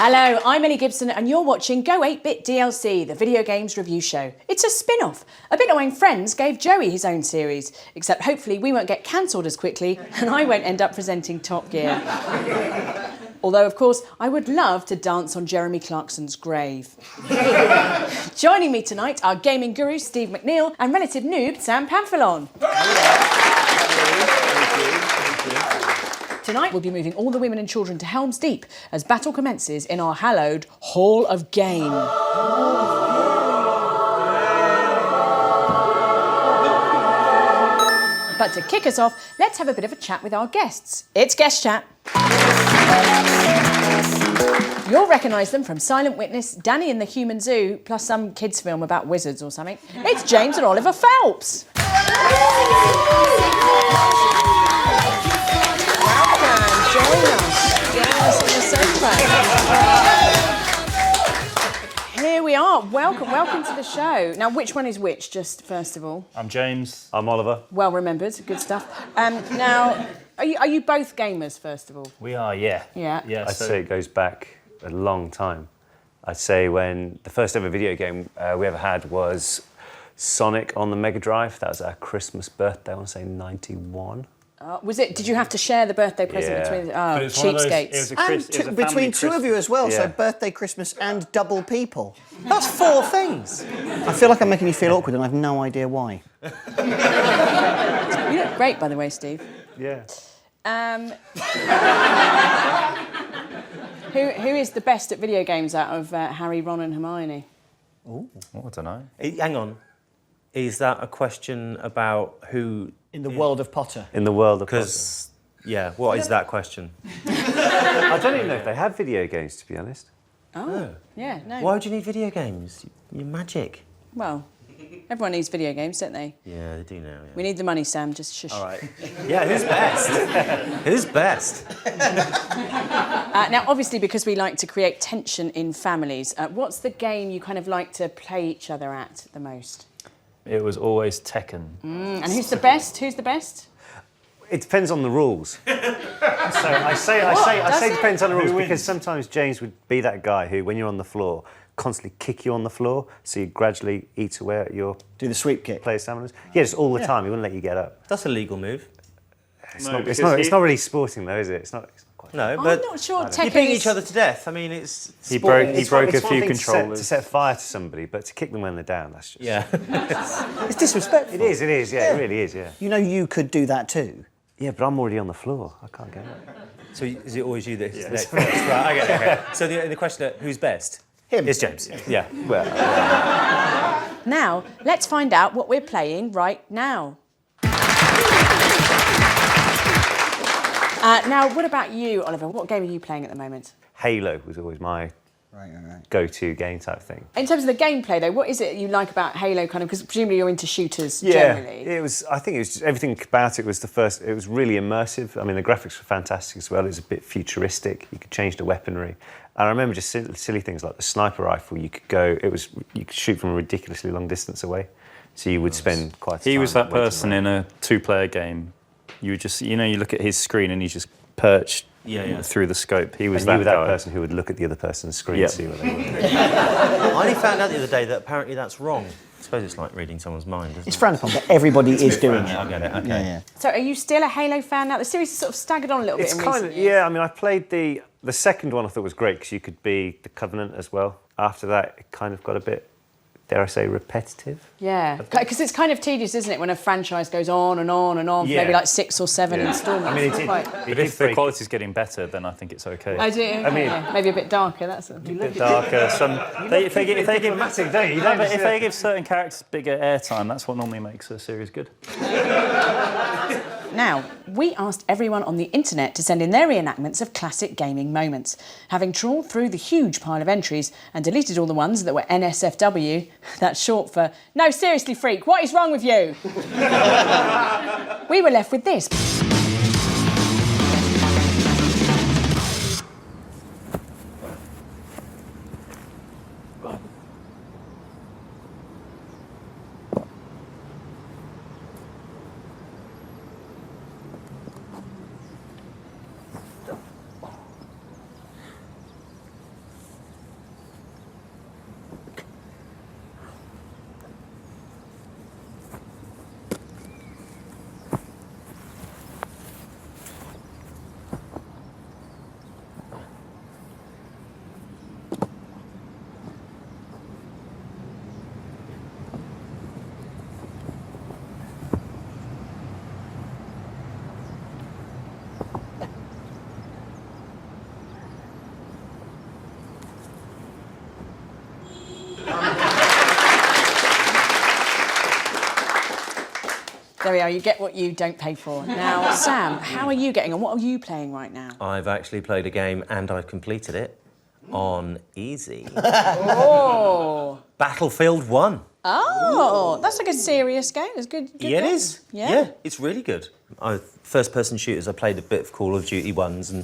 Hello, I'm Ellie Gibson and you're watching Go 8-Bit DLC, the video games review show. It's a spin-off. A bit knowing Friends gave Joey his own series, except hopefully we won't get cancelled as quickly and I won't end up presenting Top Gear. Although, of course, I would love to dance on Jeremy Clarkson's grave. Joining me tonight are gaming guru Steve McNeil and relative noob Sam Pamphilon. Tonight we'll be moving all the women and children to Helm's Deep as battle commences in our hallowed Hall of Game. But to kick us off, let's have a bit of a chat with our guests. It's Guest Chat. You'll recognise them from Silent Witness, Danny and the Human Zoo, plus some kids' film about wizards or something. It's James and Oliver Phelps. Join us. Yes, on the sofa. Here we are. Welcome to the show. Now, which one is which, just first of all? I'm James. I'm Oliver. Well remembered. Good stuff. Now, are you both gamers, first of all? We are, yeah. Yeah. I'd say it goes back a long time. I'd say when the first ever video game we ever had was Sonic on the Mega Drive. That was our Christmas birthday, I want to say 91. Was it? Did you have to share the birthday present between? Oh, cheapskates! And between two of you as well. Yeah. So birthday, Christmas, and double people. That's 4 things. I feel like I'm making you feel awkward, and I have no idea why. You look great, by the way, Steve. Yeah. Who is the best at video games out of Harry, Ron, and Hermione? Oh, I don't know. Hang on. Is that a question about who... In the world of Potter? In the world of Potter. Because, yeah, what is that question? I don't even know if they have video games, to be honest. Oh, yeah, no. Why would you need video games? You're magic. Well, everyone needs video games, don't they? Yeah, they do now, yeah. We need the money, Sam, just shush. All right. Yeah, who's best? Who's best? Now, obviously, because we like to create tension in families, what's the game you kind of like to play each other at the most? It was always Tekken. And who's the best? Who's the best? It depends on the rules. So I say it depends on the rules because sometimes James would be that guy who, when you're on the floor, constantly kick you on the floor, so you gradually eat away at your... Do the sweep kick. Player stamina. Yeah, just all the time. He wouldn't let you get up. That's a legal move. It's not really sporting though, is it? It's not quite... No, but... I'm not sure Tekken you're beating each other to death. I mean, it's... He broke a few controllers. To set fire to somebody, but to kick them when they're down, that's just... Yeah. It's disrespectful. It is, yeah, it really is, yeah. You know you could do that too. Yeah, but I'm already on the floor. I can't get up. So is it always you that's next first? Right, I get it. Okay. So the question, who's best? Him. It's James. Yeah. Well... Now, let's find out what we're playing right now. Now, what about you, Oliver? What game are you playing at the moment? Halo was always my go-to game type thing. In terms of the gameplay, though, what is it you like about Halo, kind of? Because presumably you're into shooters generally. Yeah, I think it was just, everything about it was it was really immersive. I mean, the graphics were fantastic as well. It was a bit futuristic. You could change the weaponry. And I remember just silly things like the sniper rifle. You could shoot from a ridiculously long distance away. So you would spend quite a time. He was that person in a 2-player game. You would just, you look at his screen and he's just perched through the scope. He was that person who would look at the other person's screen and see what they were. I only found out the other day that apparently that's wrong. I suppose it's like reading someone's mind, isn't it? It's frowned upon, but everybody is doing it. I get it, okay. Yeah. So are you still a Halo fan now? The series has sort of staggered on a little bit in recent years. Yeah, I mean, I played the second one I thought was great because you could be the Covenant as well. After that, it kind of got a bit, dare I say, repetitive. Yeah, because it's kind of tedious, isn't it, when a franchise goes on and on and on for maybe like 6 or 7 installments. I mean, but if the quality's getting better, then I think it's okay. I do. I mean, maybe a bit darker. That's a bit darker. If they give certain characters bigger airtime, that's what normally makes a series good. Now, we asked everyone on the internet to send in their reenactments of classic gaming moments. Having trawled through the huge pile of entries and deleted all the ones that were NSFW, that's short for, no, seriously, freak, what is wrong with you? We were left with this. There we are, you get what you don't pay for. Now, Sam, how are you getting on? What are you playing right now? I've actually played a game and I've completed it on easy. Oh! Battlefield 1. Oh, that's like a serious game. It's good. Yeah, it game. is. Yeah? Yeah, it's really good. First-person shooters, I played a bit of Call of Duty ones and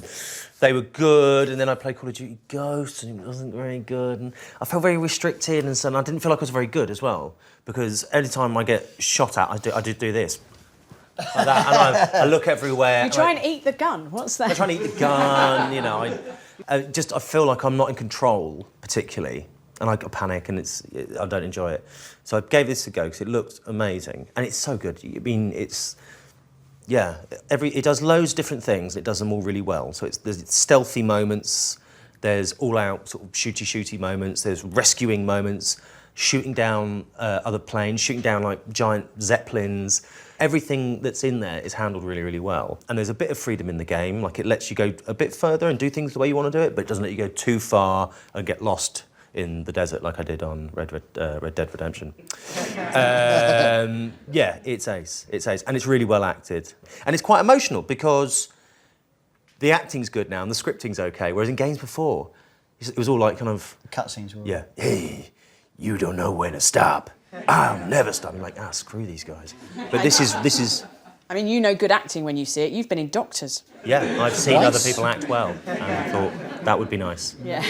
they were good, and then I played Call of Duty Ghosts and it wasn't very good, and I felt very restricted, and so I didn't feel like I was very good as well, because every time I get shot at, I do this. Like that, and I look everywhere. You try and eat the gun. What's that? I try and eat the gun, you know. I feel like I'm not in control, particularly, and I panic, and I don't enjoy it. So I gave this a go because it looked amazing, and it's so good. I mean, it does loads of different things. It does them all really well. So there's stealthy moments, there's all-out sort of shooty moments, there's rescuing moments, shooting down other planes, shooting down like giant zeppelins. Everything that's in there is handled really, really well. And there's a bit of freedom in the game. Like, it lets you go a bit further and do things the way you want to do it, but it doesn't let you go too far and get lost in the desert like I did on Red Dead Redemption. Yeah, it's ace. It's ace. And it's really well acted. And it's quite emotional because the acting's good now and the scripting's okay, whereas in games before, it was all like kind of... Cutscenes were... Yeah. Hey, you don't know when to stop. I'll never stop. I'm like, screw these guys. But this is... I mean, you know good acting when you see it. You've been in Doctors. Yeah, I've seen other people act well and thought that would be nice. Yeah.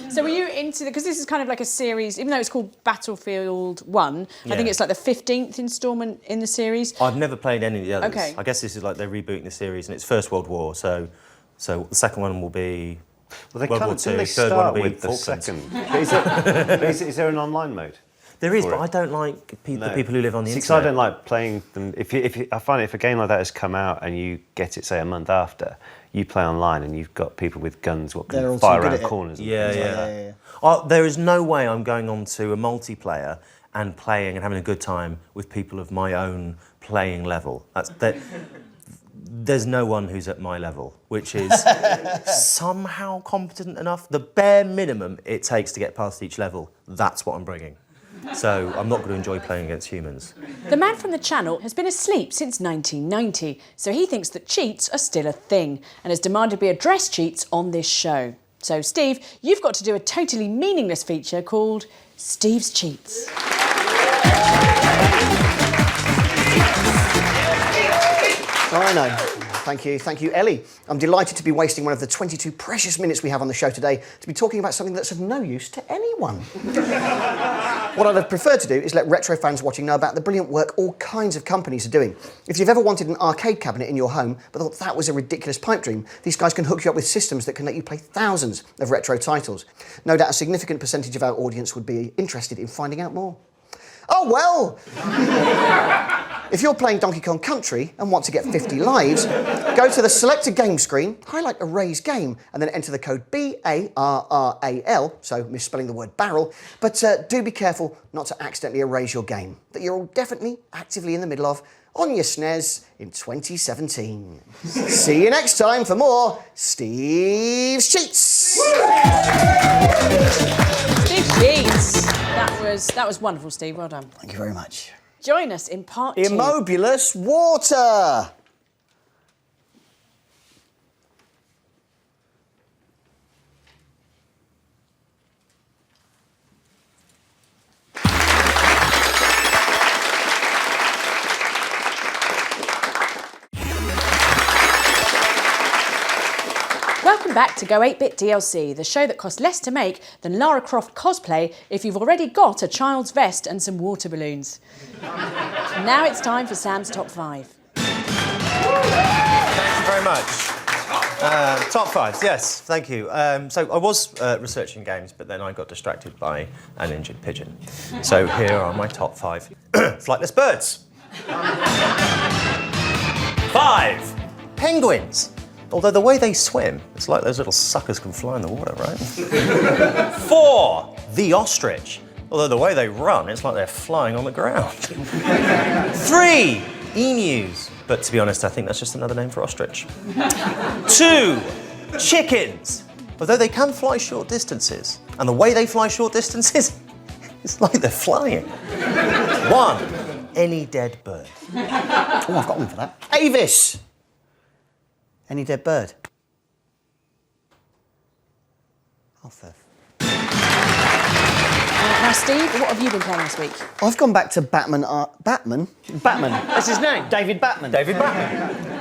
So were you into because this is kind of like a series, even though it's called Battlefield 1, I think it's like the 15th instalment in the series. I've never played any of the others. Okay. I guess this is like they're rebooting the series and it's First World War, so the second one will be Well, World War II, they third one start will be with the Falklands. second. Is there an online mode? There is, for but it? I don't like the people who live on the See, 'cause internet. I don't like playing them. I find if a game like that has come out and you get it, say, a month after, you play online and you've got people with guns what They're can all fire too good around at it. corners. And Yeah, things like yeah. that. There is no way I'm going on to a multiplayer and playing and having a good time with people of my own playing level. There's no one who's at my level, which is somehow competent enough. The bare minimum it takes to get past each level, that's what I'm bringing. So I'm not going to enjoy playing against humans. The man from the channel has been asleep since 1990, so he thinks that cheats are still a thing and has demanded we address cheats on this show. So, Steve, you've got to do a totally meaningless feature called Steve's Cheats. I know. Thank you, Ellie. I'm delighted to be wasting one of the 22 precious minutes we have on the show today to be talking about something that's of no use to anyone. What I'd have preferred to do is let retro fans watching know about the brilliant work all kinds of companies are doing. If you've ever wanted an arcade cabinet in your home but thought that was a ridiculous pipe dream, these guys can hook you up with systems that can let you play thousands of retro titles. No doubt a significant percentage of our audience would be interested in finding out more. Oh, well! If you're playing Donkey Kong Country and want to get 50 lives, go to the Select a Game screen, highlight Erase Game, and then enter the code BARRAL, so misspelling the word barrel, but do be careful not to accidentally erase your game that you're definitely actively in the middle of on your SNES in 2017. See you next time for more Steve's Cheats! Steve Cheats! That was wonderful, Steve. Well done. Thank you very much. Join us in part 2. Immobulus water! Welcome back to Go 8-Bit DLC, the show that costs less to make than Lara Croft cosplay if you've already got a child's vest and some water balloons. Now it's time for Sam's Top 5. Thank you very much. Top 5, yes, thank you. So I was researching games, but then I got distracted by an injured pigeon. So here are my top 5. Flightless birds. 5. Penguins. Although the way they swim, it's like those little suckers can fly in the water, right? 4. The ostrich. Although the way they run, it's like they're flying on the ground. 3. Emus. But to be honest, I think that's just another name for ostrich. 2. Chickens. Although they can fly short distances. And the way they fly short distances, it's like they're flying. 1. Any dead bird. Oh, I've got one for that. Avis! Any dead bird? Oh, Now, Steve, what have you been playing this week? I've gone back to Batman. Batman? Batman. That's his name. David Batman. David Batman.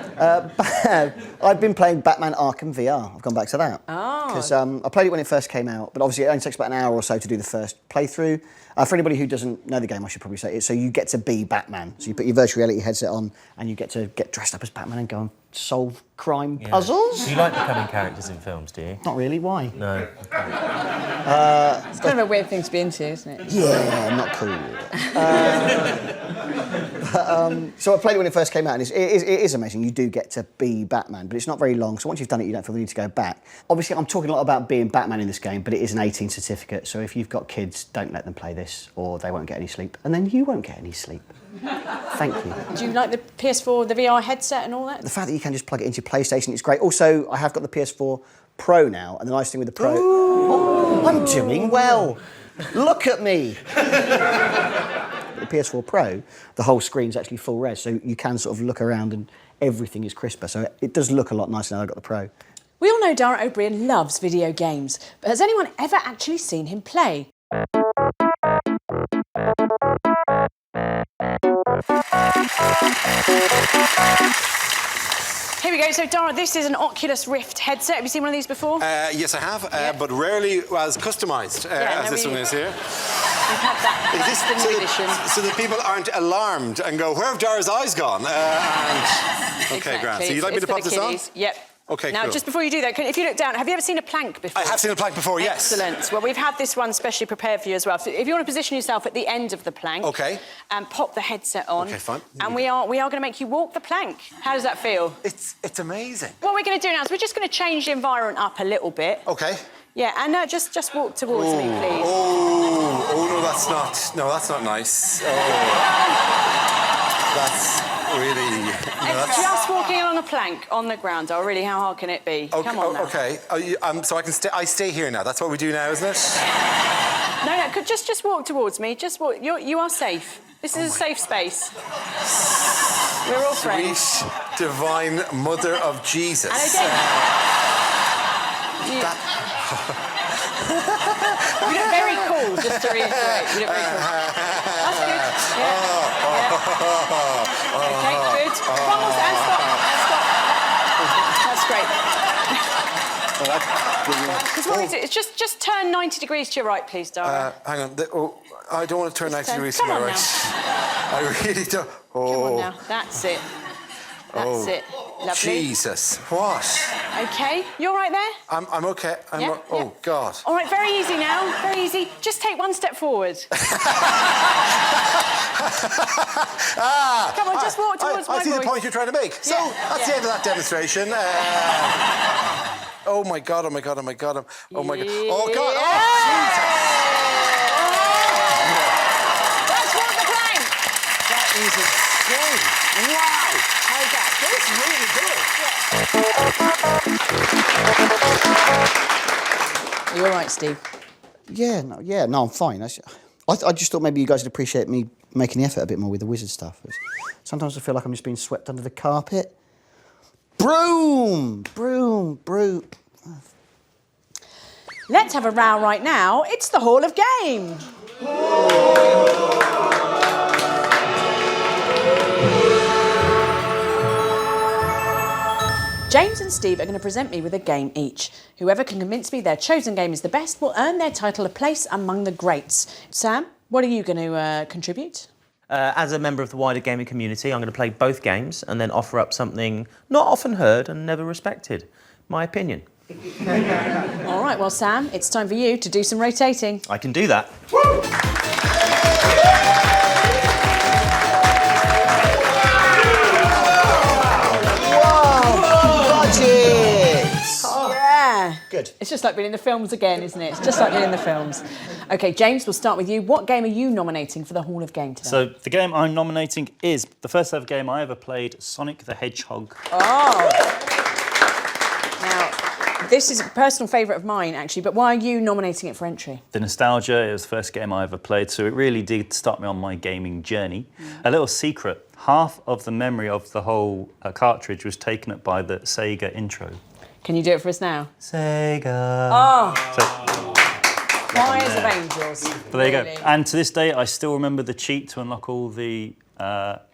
I've been playing Batman Arkham VR. I've gone back to that. Oh. Because I played it when it first came out, but obviously it only takes about an hour or so to do the first playthrough. For anybody who doesn't know the game, I should probably say it. So you get to be Batman. So you put your virtual reality headset on and you get to get dressed up as Batman and go and solve crime puzzles. Do you like becoming characters in films, do you? Not really, why? No. It's kind of a weird thing to be into, isn't it? Yeah, not cool. So I played it when it first came out, and it is amazing. You do get to be Batman, but it's not very long, so once you've done it, you don't feel the need to go back. Obviously, I'm talking a lot about being Batman in this game, but it is an 18 certificate, so if you've got kids, don't let them play this, or they won't get any sleep, and then you won't get any sleep. Thank you. Do you like the PS4, the VR headset and all that? The fact that you can just plug it into your PlayStation is great. Also, I have got the PS4 Pro now, and the nice thing with the Pro... Oh, I'm doing well. Look at me. The PS4 Pro, the whole screen's actually full res, so you can sort of look around and everything is crisper. So it does look a lot nicer now I've got the Pro. We all know Dara O'Brien loves video games, but has anyone ever actually seen him play? Here we go. So, Dara, this is an Oculus Rift headset. Have you seen one of these before? Yes, I have, but rarely as customised as this one is here. We've had that. Is this the new edition. so that people aren't alarmed and go, where have Dara's eyes gone? Okay, grand. So you'd like me to pop this on? Yep. Okay, now, cool. just before you do that, if you look down, have you ever seen a plank before? I have seen a plank before, yes. Excellent. Well, we've had this one specially prepared for you as well. So if you want to position yourself at the end of the plank, okay, and pop the headset on, okay, fine. And we are going to make you walk the plank. How does that feel? It's amazing. What we're going to do now is we're just going to change the environment up a little bit. Okay. Yeah, and just walk towards me, please. Oh, no, that's not nice. Oh, that's really... It's just walking along a plank on the ground. Oh, really, how hard can it be? Okay, Come on now. Okay, so I stay here now. That's what we do now, isn't it? No, just walk towards me. Just walk. You are safe. This is a safe space. We're all friends. Sweet, divine Mother of Jesus. And again... You look very cool, just to reiterate. You look very cool. That's good. Yeah. Okay, good. One more, and stop. That's great. Because what we do is just turn 90 degrees to your right, please, Dara. Hang on. I don't want to turn 90 degrees to Come my on right. now. I really don't. Oh. Come on now. That's it. That's it. Lovely. Jesus. What? Okay, you all right there? I'm okay. Yeah, Oh, God. All right, very easy now. Very easy. Just take one step forward. Come on, just walk towards my I see voice. the point you're trying to make. So that's the end of that demonstration. Oh my God! Oh my God! Oh my God! Oh my God! Oh God! Oh Jesus! Let's walk the plank. That is insane! Wow! How's that? It's really good. Are you all right, Steve? Yeah, no, I'm fine. I just thought maybe you guys would appreciate me making the effort a bit more with the wizard stuff. Sometimes I feel like I'm just being swept under the carpet. Broom! Broom! Broom! Let's have a row right now. It's the Hall of Game. James and Steve are going to present me with a game each. Whoever can convince me their chosen game is the best will earn their title a place among the greats. Sam, what are you going to contribute? As a member of the wider gaming community, I'm going to play both games and then offer up something not often heard and never respected. My opinion. All right, well, Sam, it's time for you to do some rotating. I can do that. Yeah. Good. It's just like being in the films again, isn't it? It's just like being in the films. OK, James, we'll start with you. What game are you nominating for the Hall of Game today? So the game I'm nominating is the first ever game I ever played, Sonic the Hedgehog. Oh. Now, This is a personal favourite of mine, actually, but why are you nominating it for entry? The nostalgia, it was the first game I ever played, so it really did start me on my gaming journey. A little secret, half of the memory of the whole cartridge was taken up by the Sega intro. Can you do it for us now? Sega. Oh! Choirs of angels. But there you go. And to this day, I still remember the cheat to unlock all the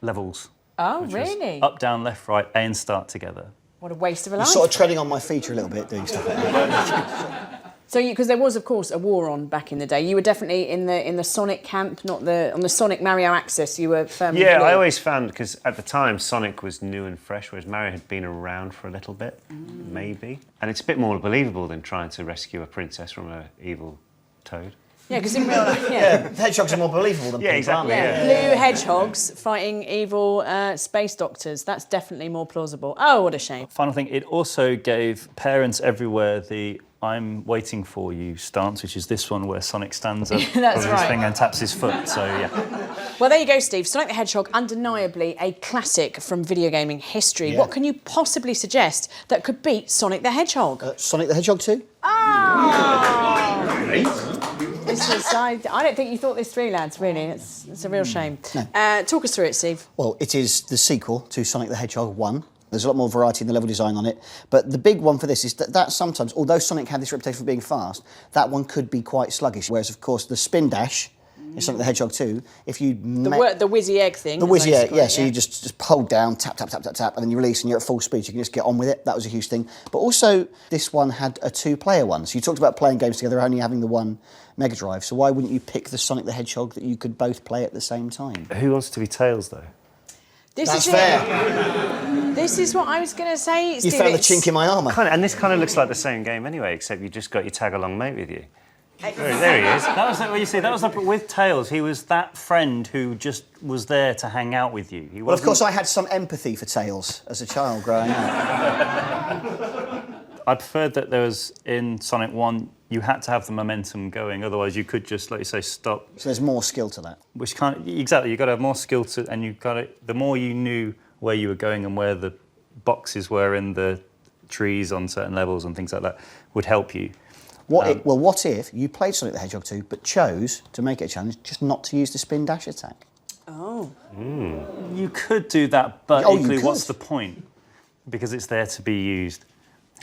levels. Oh, which was really? up, down, left, right, A and start together. What a waste of a life. You're sort of treading on my feet a little bit, doing stuff like that. So, because there was, of course, a war on back in the day. You were definitely in the Sonic camp, not on the Sonic Mario axis. You were firmly. Yeah, blue. I always found, because at the time Sonic was new and fresh, whereas Mario had been around for a little bit, maybe. And it's a bit more believable than trying to rescue a princess from an evil toad. Yeah, because in real life, Yeah, hedgehogs are more believable than people, exactly, aren't they? blue hedgehogs fighting evil space doctors. That's definitely more plausible. Oh, what a shame. Final thing, it also gave parents everywhere the I'm waiting for you stance, which is this one where Sonic stands up That's with his right. finger and taps his foot. So, yeah. Well, there you go, Steve. Sonic the Hedgehog, undeniably a classic from video gaming history. Yeah. What can you possibly suggest that could beat Sonic the Hedgehog? Sonic the Hedgehog 2? I don't think you thought this through, lads, really. It's a real shame. No. Talk us through it, Steve. Well, it is the sequel to Sonic the Hedgehog 1. There's a lot more variety in the level design on it. But the big one for this is that sometimes, although Sonic had this reputation for being fast, that one could be quite sluggish. Whereas, of course, the spin dash in Sonic the Hedgehog 2, if you... The whizzy egg thing. The as I whizzy used to egg, call yeah, it, so you just hold down, tap, tap, tap, tap, tap, and then you release and you're at full speed. You can just get on with it. That was a huge thing. But also, this one had a two-player one. So you talked about playing games together, only having the one Mega Drive. So why wouldn't you pick the Sonic the Hedgehog that you could both play at the same time? Who wants to be Tails, though? That's fair. This is what I was going to say. You Steve, found the chink in my armour. And this kind of looks like the same game anyway, except you just got your tag-along mate with you. There he is. That was what you see. That was with Tails. He was that friend who just was there to hang out with you. Well, of course, I had some empathy for Tails as a child growing up. I preferred that there was, in Sonic 1, you had to have the momentum going, otherwise you could just, like you say, stop. So there's more skill to that. Which exactly, you've got to have more skill to, and you've got to, the more you knew where you were going and where the boxes were in the trees on certain levels and things like that, would help you. What if you played Sonic the Hedgehog 2 but chose to make it a challenge just not to use the spin dash attack? Oh. You could do that, but Oh, you equally, could. what's the point? Because it's there to be used.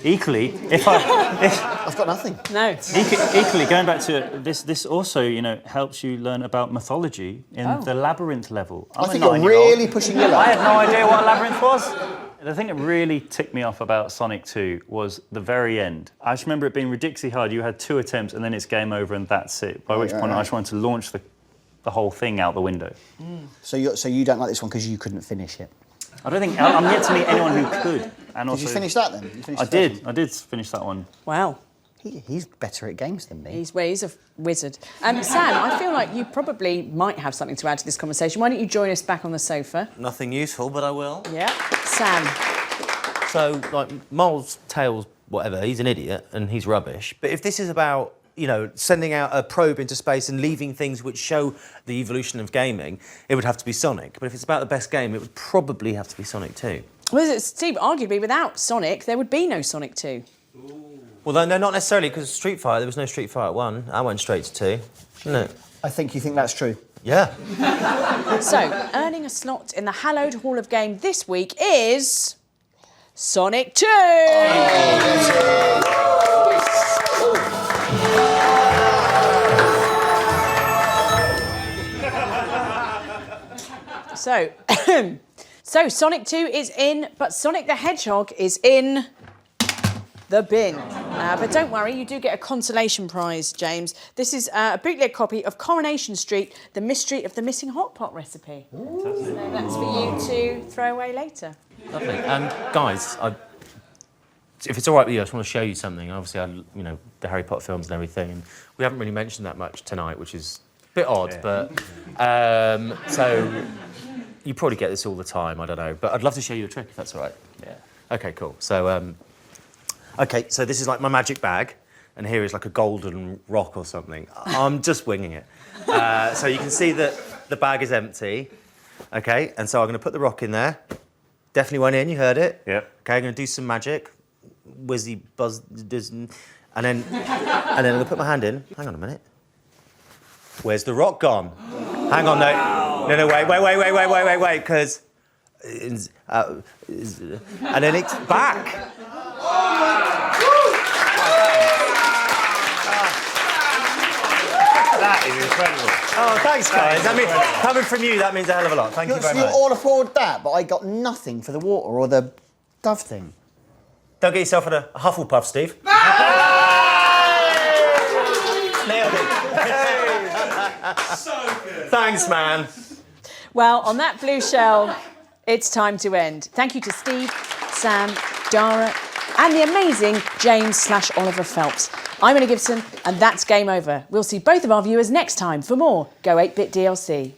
Equally, if I've got nothing. No. equally, going back to this also, helps you learn about mythology in the labyrinth level. I think you're really pushing your luck. I had no idea what a labyrinth was. The thing that really ticked me off about Sonic 2 was the very end. I just remember it being ridiculously hard. You had 2 attempts and then it's game over and that's it. By which point I just wanted to launch the whole thing out the window. So you don't like this one because you couldn't finish it? I don't think I'm yet to meet anyone who could. And Did you finish that then? You finished I the first did. one? I did finish that one. Wow. He's better at games than me. He's a wizard. Sam, I feel like you probably might have something to add to this conversation. Why don't you join us back on the sofa? Nothing useful, but I will. Yeah. Sam. So, like, Miles, Tails, whatever, he's an idiot and he's rubbish. But if this is about, sending out a probe into space and leaving things which show the evolution of gaming, it would have to be Sonic. But if it's about the best game, it would probably have to be Sonic 2. Well, Steve, arguably without Sonic, there would be no Sonic 2. Well, no, not necessarily, because Street Fighter, there was no Street Fighter 1. I went straight to 2, didn't it? I think you think that's true. Yeah. So, earning a slot in the hallowed Hall of Game this week is Sonic 2! So Sonic 2 is in, but Sonic the Hedgehog is in the bin. But don't worry, you do get a consolation prize, James. This is a bootleg copy of Coronation Street, The Mystery of the Missing Hot Pot Recipe. So that's for you to throw away later. Lovely. Guys, if it's all right with you, I just want to show you something. Obviously, the Harry Potter films and everything, and we haven't really mentioned that much tonight, which is a bit odd, but... so... You probably get this all the time, I don't know. But I'd love to show you a trick, if that's all right. Yeah. OK, cool. So, so this is like my magic bag, and here is like a golden rock or something. I'm just winging it. So you can see that the bag is empty. OK, and so I'm going to put the rock in there. Definitely went in, you heard it. Yep. OK, I'm going to do some magic. whizzy buzz, and then I'm gonna put my hand in. Hang on a minute. Where's the rock gone? Hang on, no, wait, because, and then it's back. That is incredible. Oh, thanks, guys. I mean, coming from you, that means a hell of a lot. Thank you very So much. you all afford that, but I got nothing for the water or the dove thing. Don't get yourself in a Hufflepuff, Steve. Nailed it. So good. Thanks, man. Well, on that blue shell, it's time to end. Thank you to Steve, Sam, Dara, and the amazing James/Oliver Phelps. I'm Ellie Gibson, and that's game over. We'll see both of our viewers next time for more Go 8-Bit DLC.